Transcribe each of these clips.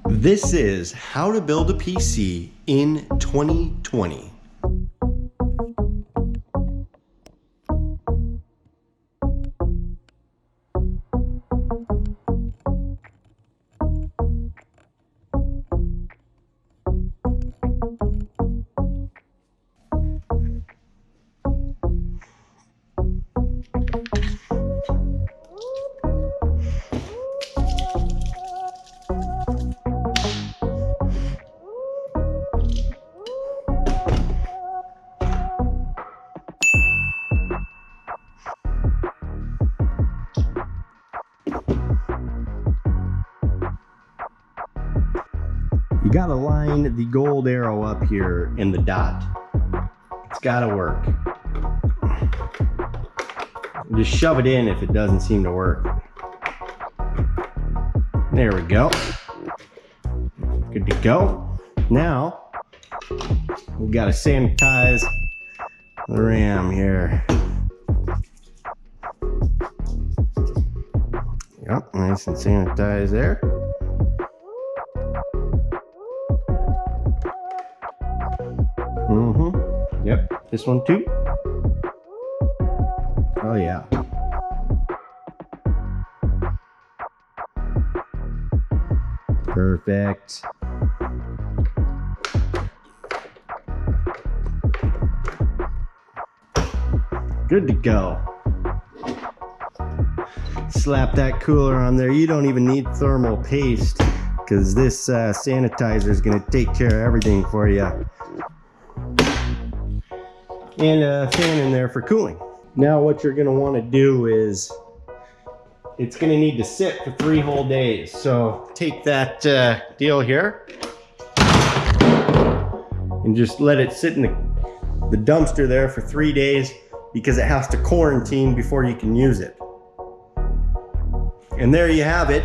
This is how to build a PC in 2020. You gotta line the gold arrow up here in the dot. It's gotta work. Just shove it in if it doesn't seem to work. There we go. Good to go. Now, we gotta sanitize the RAM here. Yep, nice and sanitized there. Yep, this one too. Oh yeah. Perfect. Good to go. Slap that cooler on there. You don't even need thermal paste because this sanitizer is going to take care of everything for you. And a fan in there for cooling. Now what you're going to want to do is it's going to need to sit for 3 whole days. So take that deal here and just let it sit in the dumpster there for 3 days because it has to quarantine before you can use it. And there you have it.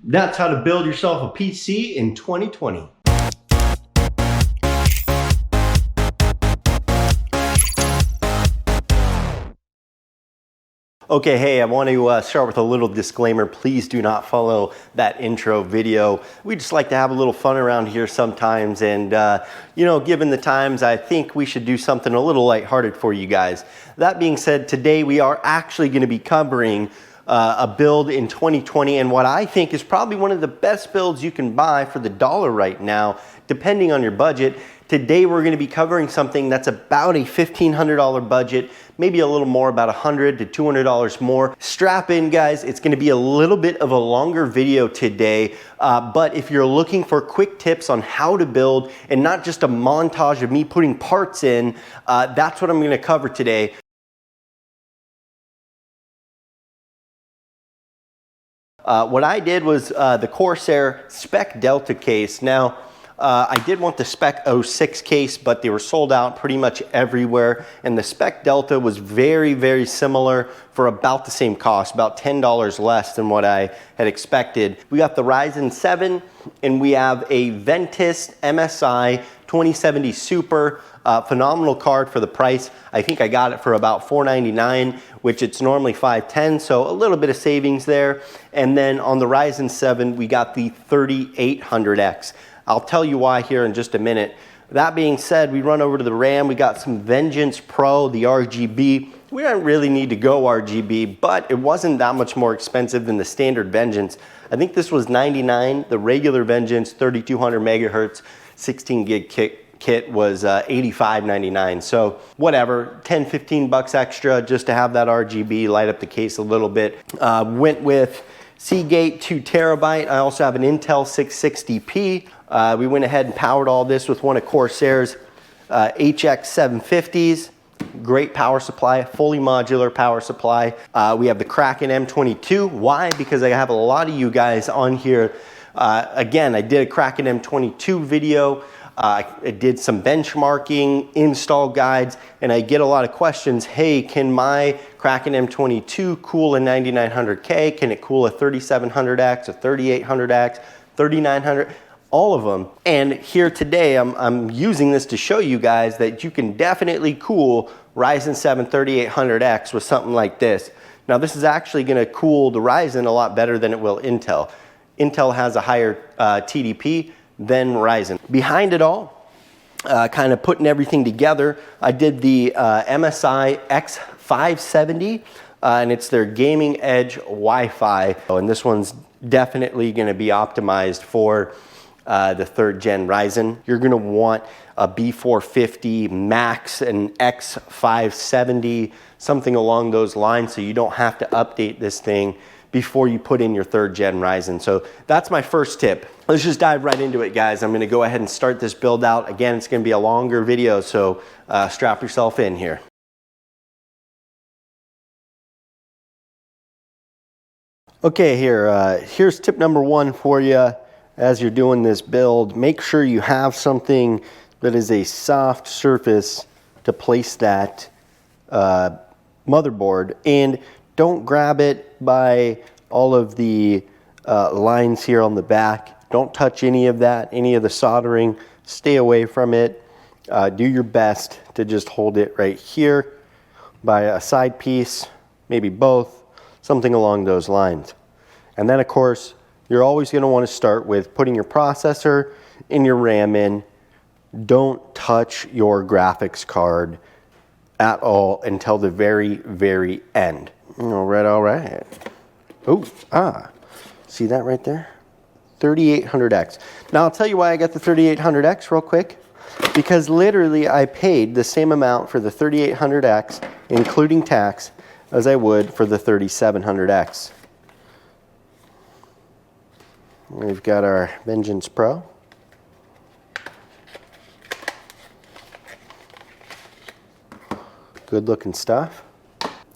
That's how to build yourself a PC in 2020. Okay, hey, I want to start with a little disclaimer. Please do not follow that intro video. We just like to have a little fun around here sometimes, and you know, given the times, I think we should do something a little lighthearted for you guys. That being said, today we are actually going to be covering a build in 2020, and what I think is probably one of the best builds you can buy for the dollar right now, depending on your budget. Today we're going to be covering something that's about a $1,500 budget, maybe a little more, about $100 to $200 more. Strap in, guys. It's going to be a little bit of a longer video today, but if you're looking for quick tips on how to build and not just a montage of me putting parts in, that's what I'm going to cover today. What I did was the Corsair Spec Delta case. Now, I did want the Spec 06 case, but they were sold out pretty much everywhere. And the Spec Delta was very, very similar for about the same cost, about $10 less than what I had expected. We got the Ryzen 7, and we have a Ventus MSI 2070 Super. Phenomenal card for the price. I think I got it for about $499, which it's normally $510, so a little bit of savings there. And then on the Ryzen 7, we got the 3800X. I'll tell you why here in just a minute. That being said, we run over to the RAM. We got some Vengeance Pro, the RGB. We don't really need to go RGB, but it wasn't that much more expensive than the standard Vengeance. I think this was $99. The regular Vengeance 3200 megahertz 16 gig kit was $85.99. So whatever, 10, 15 bucks extra just to have that RGB, light up the case a little bit. Went with Seagate 2 terabyte. I also have an Intel 660p. We went ahead and powered all this with one of Corsair's HX 750s. Great power supply, fully modular power supply. We have the Kraken M22. Why? Because I have a lot of you guys on here. Again, I did a Kraken M22 video. I did some benchmarking, install guides, and I get a lot of questions. Hey, can my Kraken M22 cool a 9900K? Can it cool a 3700X, a 3800X, 3900? All of them. And here today, I'm using this to show you guys that you can definitely cool Ryzen 7 3800X with something like this. Now this is actually going to cool the Ryzen a lot better than it will Intel. Intel has a higher TDP than Ryzen. Behind it all, kind of putting everything together, I did the MSI X570, and it's their gaming edge Wi-Fi. And this one's definitely going to be optimized for the 3rd gen Ryzen. You're going to want a B450 Max and X570, something along those lines, so you don't have to update this thing before you put in your 3rd gen Ryzen. So that's my first tip. Let's just dive right into it, guys. I'm going to go ahead and start this build out. Again, it's going to be a longer video, so strap yourself in here. Okay, here's tip number 1 for you as you're doing this build. Make sure you have something that is a soft surface to place that motherboard, and don't grab it by all of the lines here on the back. Don't touch any of that, any of the soldering. Stay away from it. Do your best to just hold it right here by a side piece, maybe both, something along those lines. And then of course, you're always going to want to start with putting your processor and your RAM in. Don't touch your graphics card at all until the very, very end. All right. Oh, see that right there? 3800X. Now I'll tell you why I got the 3800X real quick. Because literally I paid the same amount for the 3800X, including tax, as I would for the 3700X. We've got our Vengeance Pro. Good looking stuff.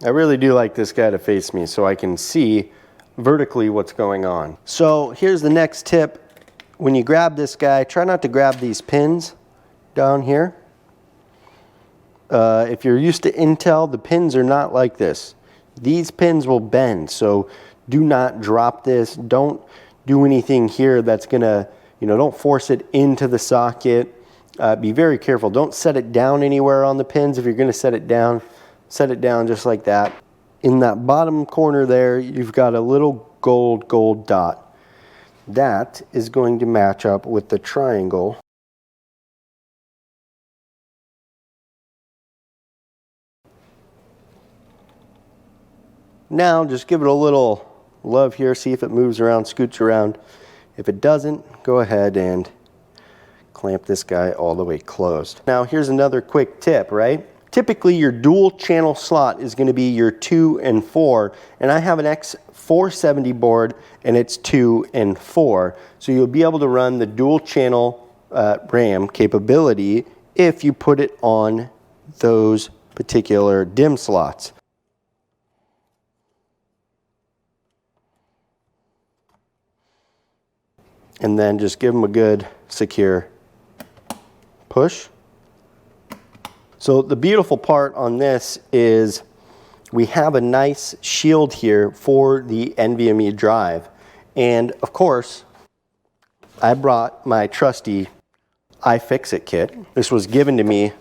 I really do like this guy to face me so I can see vertically what's going on. So here's the next tip. When you grab this guy, try not to grab these pins down here. If you're used to Intel, the pins are not like this. These pins will bend, so do not drop this. Don't do anything here that's gonna, don't force it into the socket. Be very careful. Don't set it down anywhere on the pins. If you're gonna set it down just like that. In that bottom corner there, you've got a little gold dot. That is going to match up with the triangle . Now just give it a little love here, see if it moves around, scoots around. If it doesn't, go ahead and clamp this guy all the way closed. Now here's another quick tip, right? Typically your dual channel slot is going to be your 2 and 4, and I have an X470 board and it's 2 and 4. So you'll be able to run the dual channel RAM capability if you put it on those particular DIMM slots. And then just give them a good secure push. So the beautiful part on this is we have a nice shield here for the NVMe drive. And of course, I brought my trusty iFixit kit. This was given to me.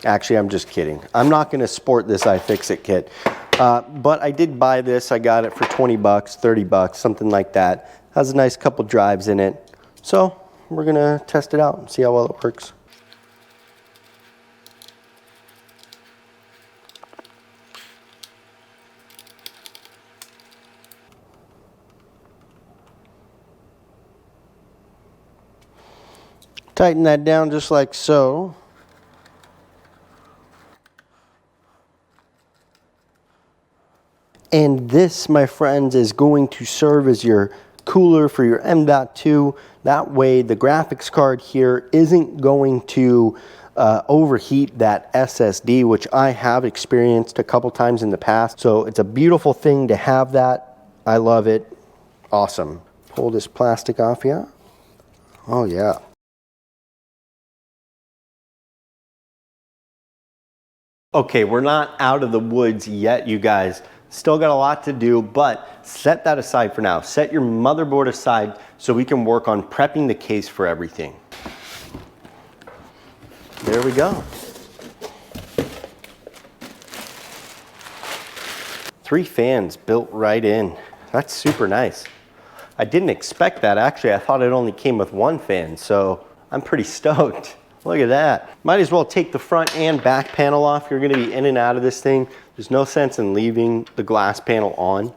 Actually, I'm just kidding. I'm not going to sport this iFixit kit. But I did buy this. I got it for 20 bucks, 30 bucks, something like that. Has a nice couple drives in it. So we're going to test it out and see how well it works. Tighten that down just like so. And this, my friends, is going to serve as your cooler for your M.2. That way the graphics card here isn't going to overheat that SSD, which I have experienced a couple times in the past. So it's a beautiful thing to have that. I love it. Awesome. Pull this plastic off here. Oh yeah. Okay, we're not out of the woods yet, you guys. Still got a lot to do, but set that aside for now. Set your motherboard aside so we can work on prepping the case for everything. There we go. 3 fans built right in. That's super nice. I didn't expect that. Actually, I thought it only came with 1 fan, so I'm pretty stoked. Look at that. Might as well take the front and back panel off. You're gonna be in and out of this thing. There's no sense in leaving the glass panel on.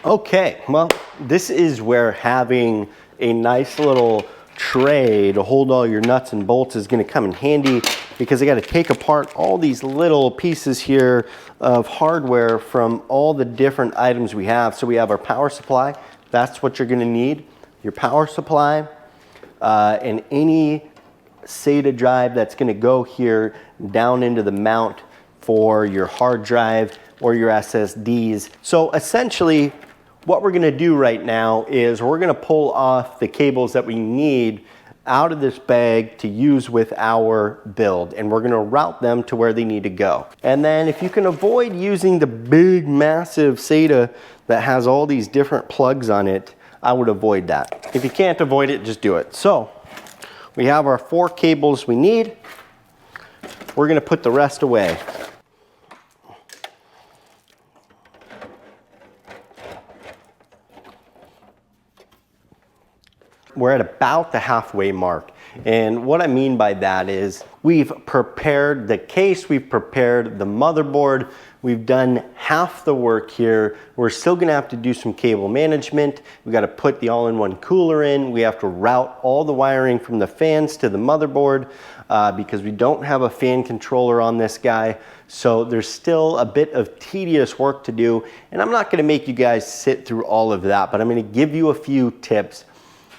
Okay, well, this is where having a nice little tray to hold all your nuts and bolts is gonna come in handy, because I gotta take apart all these little pieces here of hardware from all the different items we have. So we have our power supply. That's what you're gonna need. Your power supply and any SATA drive that's gonna go here down into the mount for your hard drive or your SSDs. So essentially, what we're gonna do right now is we're gonna pull off the cables that we need out of this bag to use with our build, and we're gonna route them to where they need to go. And then if you can avoid using the big, massive SATA that has all these different plugs on it, I would avoid that. If you can't avoid it, just do it. So we have our 4 cables we need. We're gonna put the rest away. We're at about the halfway mark. And what I mean by that is we've prepared the case, we've prepared the motherboard, we've done half the work here. We're still gonna have to do some cable management. We gotta put the all-in-one cooler in. We have to route all the wiring from the fans to the motherboard because we don't have a fan controller on this guy. So there's still a bit of tedious work to do. And I'm not gonna make you guys sit through all of that, but I'm gonna give you a few tips.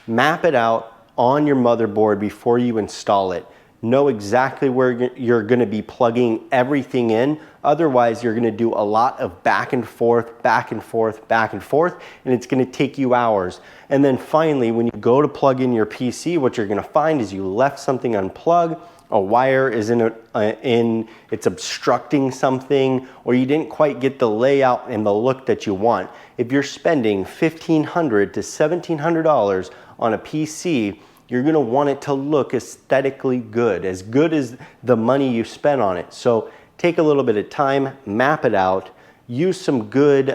Map it out on your motherboard before you install it. Know exactly where you're gonna be plugging everything in. Otherwise, you're gonna do a lot of back and forth, back and forth, back and forth, and it's gonna take you hours. And then finally, when you go to plug in your PC, what you're gonna find is you left something unplugged, a wire is it's obstructing something, or you didn't quite get the layout and the look that you want. If you're spending $1,500 to $1,700 on a PC, you're gonna want it to look aesthetically good as the money you spent on it. So take a little bit of time, map it out, use some good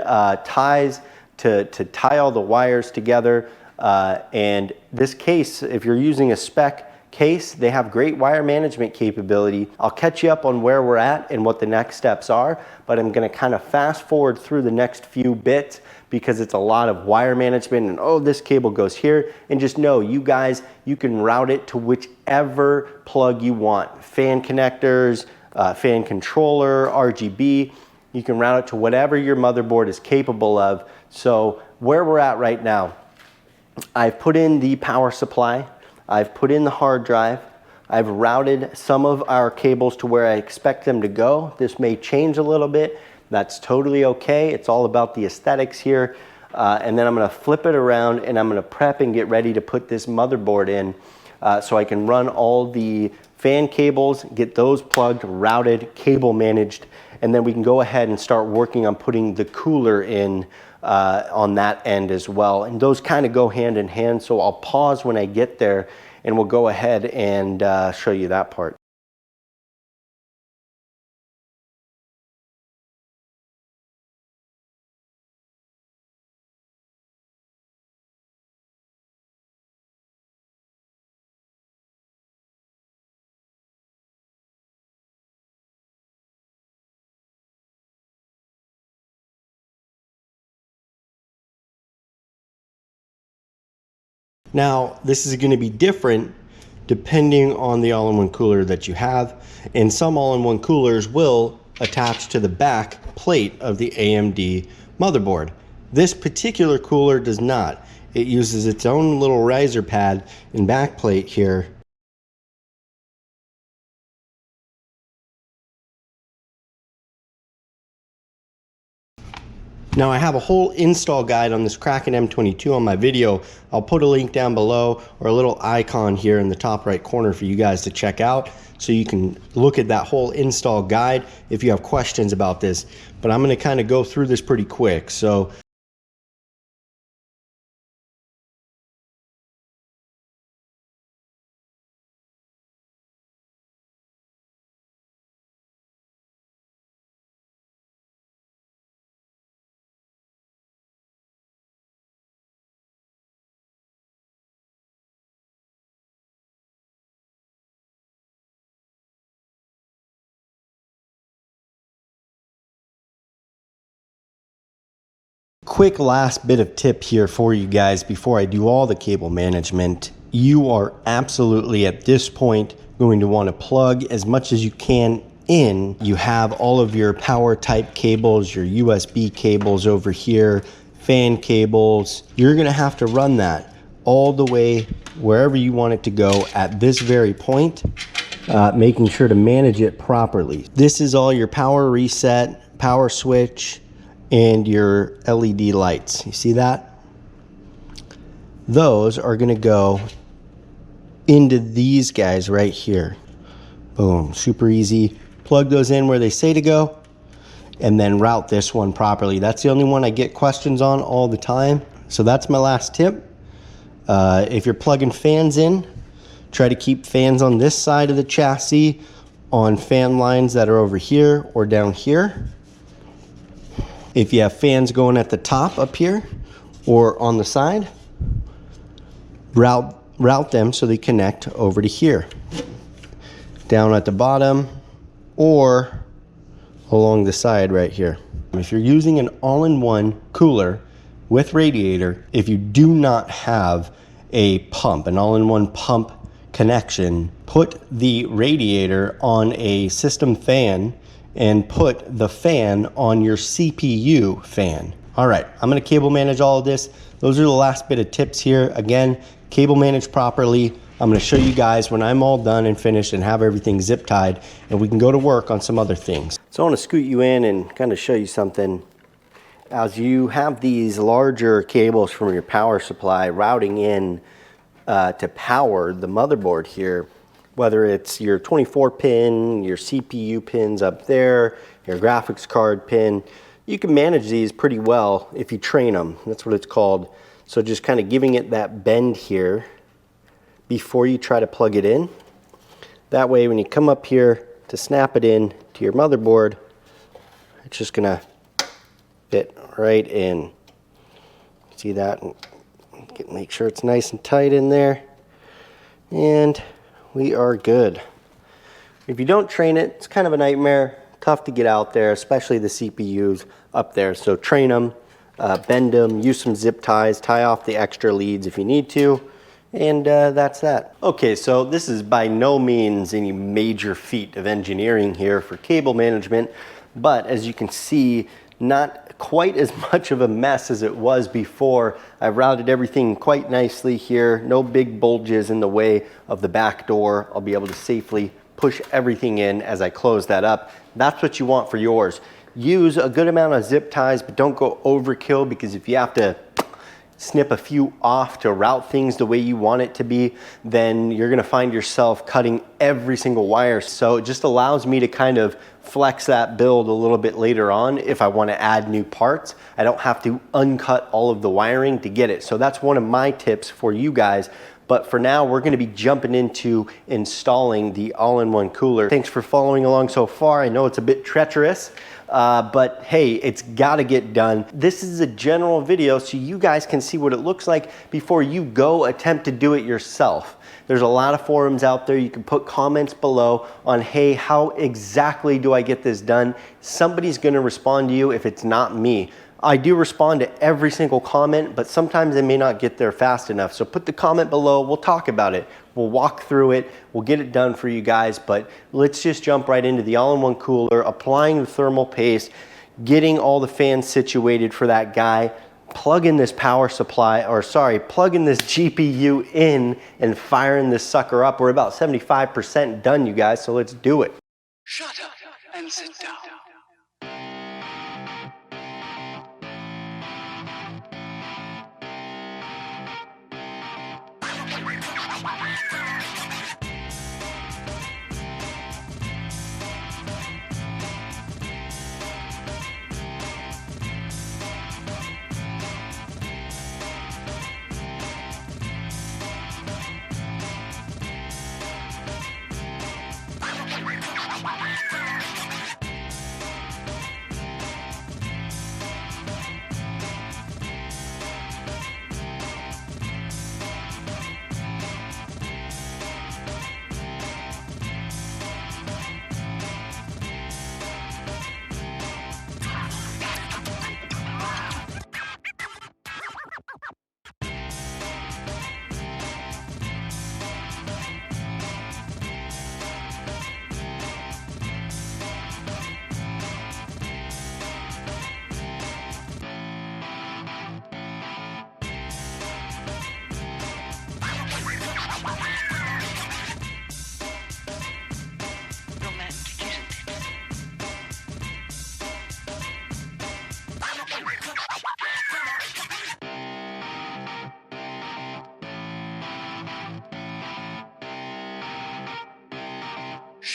ties to tie all the wires together. And this case, if you're using a spec case, they have great wire management capability. I'll catch you up on where we're at and what the next steps are, but I'm gonna kind of fast forward through the next few bits because it's a lot of wire management and oh, this cable goes here. And just know, you guys, you can route it to whichever plug you want. Fan connectors, fan controller, RGB. You can route it to whatever your motherboard is capable of. So where we're at right now, I've put in the power supply. I've put in the hard drive. I've routed some of our cables to where I expect them to go. This may change a little bit. That's totally okay. It's all about the aesthetics here. And then I'm gonna flip it around and I'm gonna prep and get ready to put this motherboard in so I can run all the fan cables, get those plugged, routed, cable managed, and then we can go ahead and start working on putting the cooler in on that end as well. And those kind of go hand in hand, so I'll pause when I get there and we'll go ahead and show you that part. Now, this is going to be different depending on the all-in-one cooler that you have, and some all-in-one coolers will attach to the back plate of the AMD motherboard. This particular cooler does not. It uses its own little riser pad and back plate here. Now I have a whole install guide on this Kraken M22 on my video. I'll put a link down below or a little icon here in the top right corner for you guys to check out so you can look at that whole install guide if you have questions about this. But I'm going to kind of go through this pretty quick. So quick last bit of tip here for you guys before I do all the cable management. You are absolutely at this point going to want to plug as much as you can in. You have all of your power type cables, your USB cables over here, fan cables. You're going to have to run that all the way wherever you want it to go at this very point, making sure to manage it properly. This is all your power reset, power switch, and your LED lights. You see that? Those are going to go into these guys right here. Boom, super easy. Plug those in where they say to go, and then route this one properly. That's the only one I get questions on all the time. So that's my last tip. If you're plugging fans in, try to keep fans on this side of the chassis on fan lines that are over here or down here. If you have fans going at the top up here or on the side, route them so they connect over to here. Down at the bottom or along the side right here. If you're using an all-in-one cooler with radiator, if you do not have a pump, an all-in-one pump connection, put the radiator on a system fan and put the fan on your CPU fan. All right, I'm gonna cable manage all of this. Those are the last bit of tips here. Again, cable manage properly. I'm gonna show you guys when I'm all done and finished and have everything zip tied, and we can go to work on some other things. So I wanna scoot you in and kind of show you something. As you have these larger cables from your power supply routing in to power the motherboard here, whether it's your 24 pin, your CPU pins up there, your graphics card pin, you can manage these pretty well if you train them. That's what it's called. So just kind of giving it that bend here before you try to plug it in. That way when you come up here to snap it in to your motherboard, it's just gonna fit right in. See that? Make sure it's nice and tight in there. And we are good. If you don't train it, it's kind of a nightmare. Tough to get out there, especially the CPUs up there. So train them, bend them, use some zip ties, tie off the extra leads if you need to. And that's that. Okay, so this is by no means any major feat of engineering here for cable management, but as you can see, not quite as much of a mess as it was before. I've routed everything quite nicely here. No big bulges in the way of the back door. I'll be able to safely push everything in as I close that up. That's what you want for yours. Use a good amount of zip ties, but don't go overkill, because if you have to snip a few off to route things the way you want it to be, then you're gonna find yourself cutting every single wire. So it just allows me to kind of flex that build a little bit later on if I want to add new parts. I don't have to uncut all of the wiring to get it. So that's one of my tips for you guys. But for now, we're going to be jumping into installing the all-in-one cooler. Thanks for following along so far. I know it's a bit treacherous, but hey, it's got to get done. This is a general video so you guys can see what it looks like before you go attempt to do it yourself. There's a lot of forums out there. You can put comments below on, hey, how exactly do I get this done? Somebody's going to respond to you if it's not me. I do respond to every single comment, but sometimes I may not get there fast enough. So put the comment below, we'll talk about it. We'll walk through it, we'll get it done for you guys, but let's just jump right into the all-in-one cooler, applying the thermal paste, getting all the fans situated for that guy, plug in this power supply, or sorry, plug in this GPU in and firing this sucker up. We're about 75% done, you guys, so let's do it. Shut up and sit down.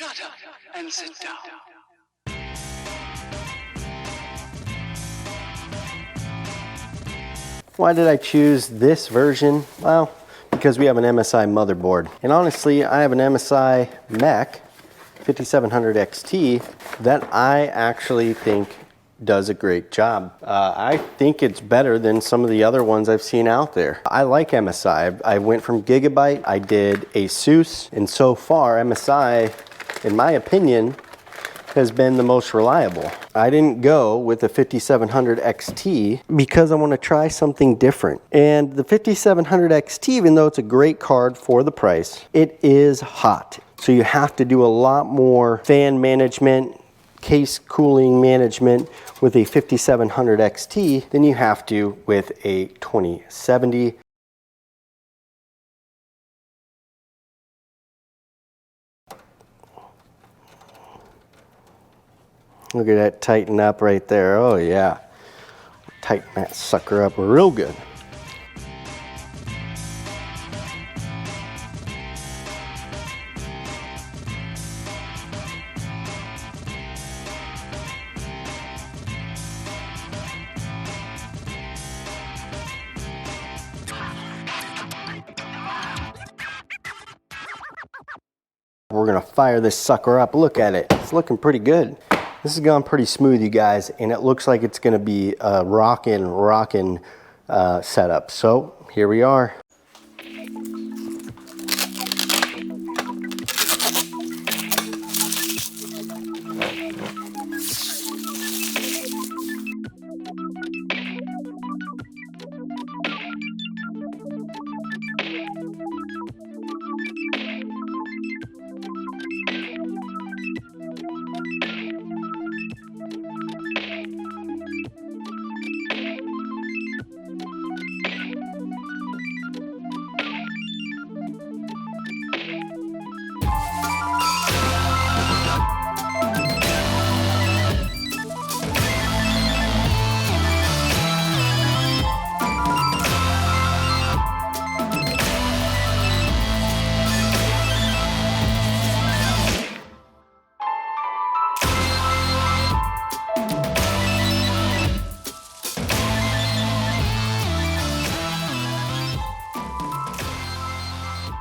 Shut up and sit down. Why did I choose this version? Well, because we have an MSI motherboard. And honestly, I have an MSI mech 5700 XT that I actually think does a great job. I think it's better than some of the other ones I've seen out there. I like MSI. I went from Gigabyte, I did ASUS, and so far MSI, in my opinion, has been the most reliable. I didn't go with the 5700 XT because I want to try something different. And the 5700 XT, even though it's a great card for the price, it is hot. So you have to do a lot more fan management, case cooling management with a 5700 XT than you have to with a 2070. Look at that tighten up right there. Oh yeah. Tighten that sucker up real good. We're gonna fire this sucker up. Look at it. It's looking pretty good. This has gone pretty smooth, you guys, and it looks like it's gonna be a rockin' setup. So here we are.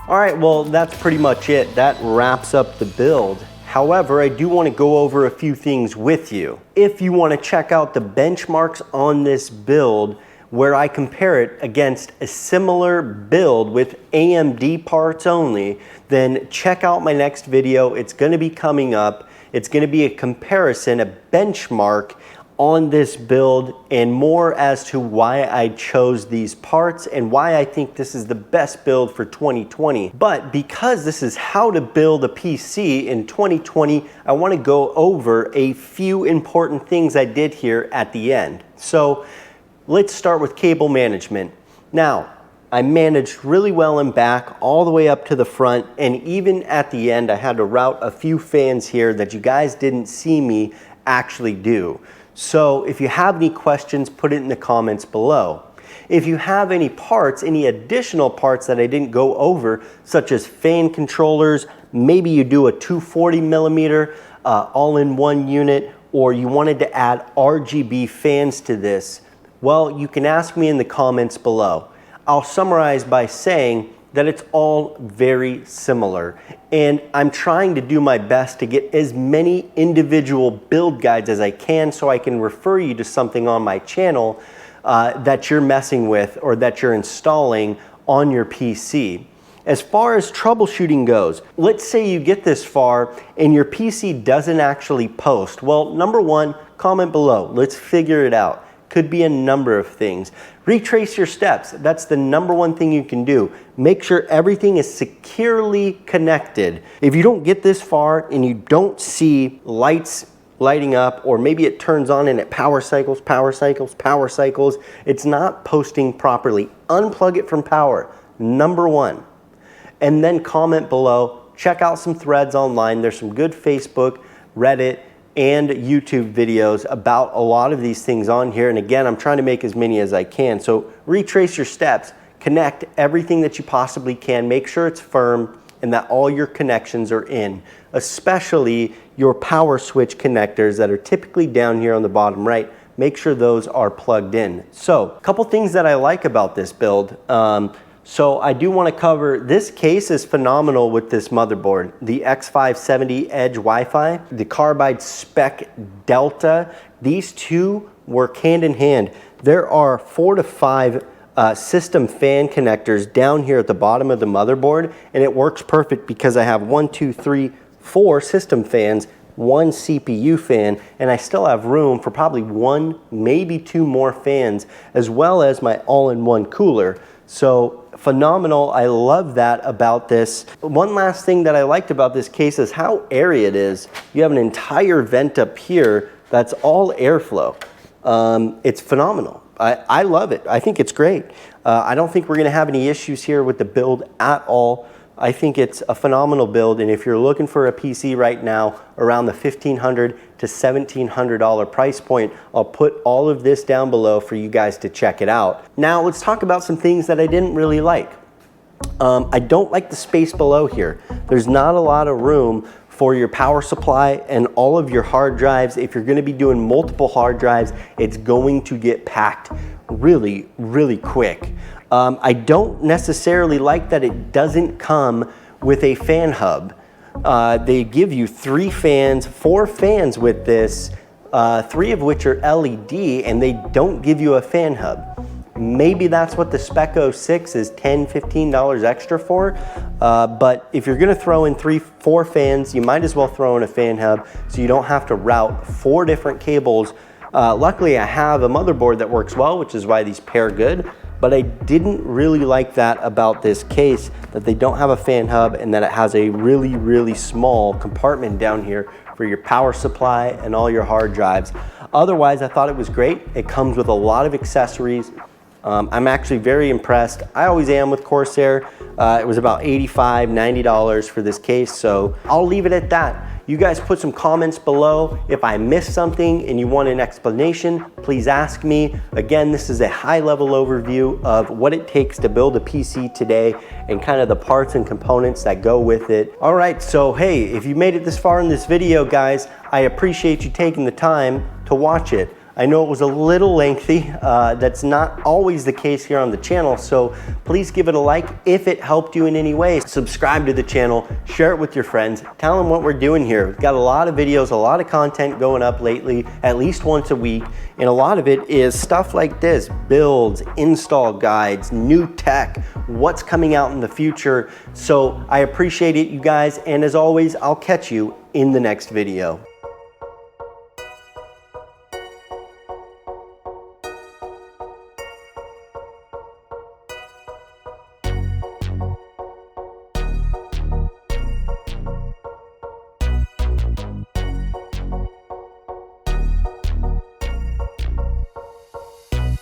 All right, well, that's pretty much it. That wraps up the build. However, I do want to go over a few things with you. If you want to check out the benchmarks on this build, where I compare it against a similar build with AMD parts only, then check out my next video. It's going to be coming up. It's going to be a comparison, a benchmark on this build, and more as to why I chose these parts and why I think this is the best build for 2020. But because this is how to build a PC in 2020, I want to go over a few important things I did here at the end. So let's start with cable management. Now, I managed really well in back all the way up to the front, and even at the end I had to route a few fans here that you guys didn't see me actually do. So if you have any questions, put it in the comments below. If you have any parts, any additional parts that I didn't go over, such as fan controllers, maybe you do a 240 millimeter all-in-one unit, or you wanted to add RGB fans to this, well, you can ask me in the comments below. I'll summarize by saying that it's all very similar, and I'm trying to do my best to get as many individual build guides as I can so I can refer you to something on my channel that you're messing with or that you're installing on your PC. As far as troubleshooting goes, let's say you get this far and your PC doesn't actually post. Well, number one, comment below. Let's figure it out. Could be a number of things. Retrace your steps. That's the number one thing you can do. Make sure everything is securely connected. If you don't get this far and you don't see lights lighting up, or maybe it turns on and it power cycles, it's not posting properly. Unplug it from power, number one. And then comment below. Check out some threads online. There's some good Facebook, Reddit, and YouTube videos about a lot of these things on here. And again, I'm trying to make as many as I can. So retrace your steps, connect everything that you possibly can, make sure it's firm, and that all your connections are in, especially your power switch connectors that are typically down here on the bottom right. Make sure those are plugged in. So a couple things that I like about this build. So I do want to cover, this case is phenomenal with this motherboard. The X570 Edge Wi-Fi, the Carbide Spec Delta, these two work hand in hand. There are 4 to 5 system fan connectors down here at the bottom of the motherboard, and it works perfect because I have 1, 2, 3, 4 system fans, 1 CPU fan, and I still have room for probably 1, maybe 2 more fans, as well as my all-in-one cooler. So phenomenal. I love that about this. One last thing that I liked about this case is how airy it is. You have an entire vent up here that's all airflow. It's phenomenal. I love it. I think it's great. I don't think we're going to have any issues here with the build at all. I think it's a phenomenal build, and if you're looking for a PC right now around the $1,500 to $1,700 price point, I'll put all of this down below for you guys to check it out. Now let's talk about some things that I didn't really like. I don't like the space below here. There's not a lot of room for your power supply and all of your hard drives. If you're going to be doing multiple hard drives, it's going to get packed really, really quick. I don't necessarily like that it doesn't come with a fan hub. They give you 3 fans, 4 fans with this, 3 of which are LED, and they don't give you a fan hub. Maybe that's what the Spec 06 is $10, $15 extra for. But if you're gonna throw in 3, 4 fans, you might as well throw in a fan hub so you don't have to route 4 different cables. Luckily I have a motherboard that works well, which is why these pair good. But I didn't really like that about this case, that they don't have a fan hub and that it has a really, really small compartment down here for your power supply and all your hard drives. Otherwise, I thought it was great. It comes with a lot of accessories. I'm actually very impressed. I always am with Corsair. It was about $85, $90 for this case, so I'll leave it at that. You guys put some comments below. If I missed something and you want an explanation, please ask me. Again, this is a high-level overview of what it takes to build a PC today and kind of the parts and components that go with it. All right, so hey, if you made it this far in this video, guys, I appreciate you taking the time to watch it. I know it was a little lengthy. That's not always the case here on the channel, so please give it a like if it helped you in any way. Subscribe to the channel, share it with your friends, tell them what we're doing here. We've got a lot of videos, a lot of content going up lately, at least once a week, and a lot of it is stuff like this: builds, install guides, new tech, what's coming out in the future. So I appreciate it, you guys, and as always, I'll catch you in the next video.